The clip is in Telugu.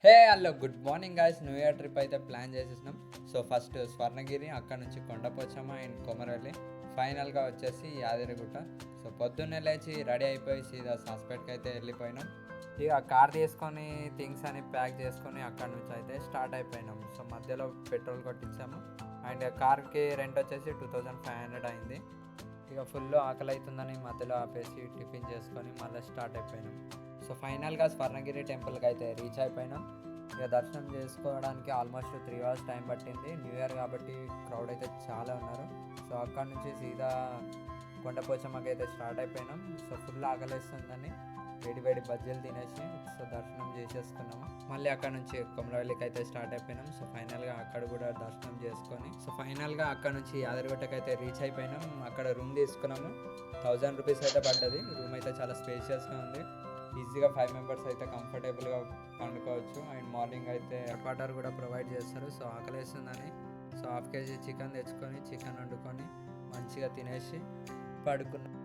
Hello good morning guys. New year trip అయితే ప్లాన్ చేసేసినాం. సో ఫస్ట్ స్వర్ణగిరి, అక్కడ నుంచి కొండపోచమ్మ అండ్ కొమరవెల్లి, ఫైనల్గా వచ్చేసి యాదగిరిగుట్ట. సో పొద్దున్నే లేచి రెడీ అయిపోయి సీదా హాస్పిటల్కి అయితే వెళ్ళిపోయినాం. ఇక కార్ తీసుకొని థింగ్స్ అని ప్యాక్ చేసుకొని అక్కడ నుంచి అయితే స్టార్ట్ అయిపోయినాం. సో మధ్యలో పెట్రోల్ కొట్టించాము అండ్ కార్కి రెంట్ వచ్చేసి 2500 అయింది. ఇక ఫుల్ ఆకలి అవుతుందని మధ్యలో ఆపేసి టిఫిన్ చేసుకొని మళ్ళీ స్టార్ట్ అయిపోయినాం. సో ఫైనల్గా స్వర్ణగిరి టెంపుల్కి అయితే రీచ్ అయిపోయినాం. ఇక దర్శనం చేసుకోవడానికి ఆల్మోస్ట్ 3 అవర్స్ టైం పట్టింది. న్యూ ఇయర్ కాబట్టి క్రౌడ్ అయితే చాలా ఉన్నారు. సో అక్కడ నుంచి సీదా కొండపోచమ్మకి అయితే స్టార్ట్ అయిపోయినాం. సో ఫుల్ ఆకలిస్తుందని వేడి వేడి బజ్జీలు తినేసి సో దర్శనం చేసేసుకున్నాము. మళ్ళీ అక్కడ నుంచి కొమరవెల్లికి అయితే స్టార్ట్ అయిపోయినాం. సో ఫైనల్గా అక్కడ కూడా దర్శనం చేసుకొని సో ఫైనల్గా అక్కడ నుంచి యాదగిరిగుట్టకి అయితే రీచ్ అయిపోయినాం. అక్కడ రూమ్ తీసుకున్నాము. 1000 రూపీస్ అయితే పడ్డది. రూమ్ అయితే చాలా స్పేషియస్గా ఉంది. ఈజీగా 5 మెంబర్స్ అయితే కంఫర్టబుల్గా పండుకోవచ్చు. అండ్ మార్నింగ్ అయితే వాటర్ కూడా ప్రొవైడ్ చేస్తారు. సో ఆకలేస్తుందని సో ½ కేజీ చికెన్ తెచ్చుకొని చికెన్ వండుకొని మంచిగా తినేసి పడుకున్నాం.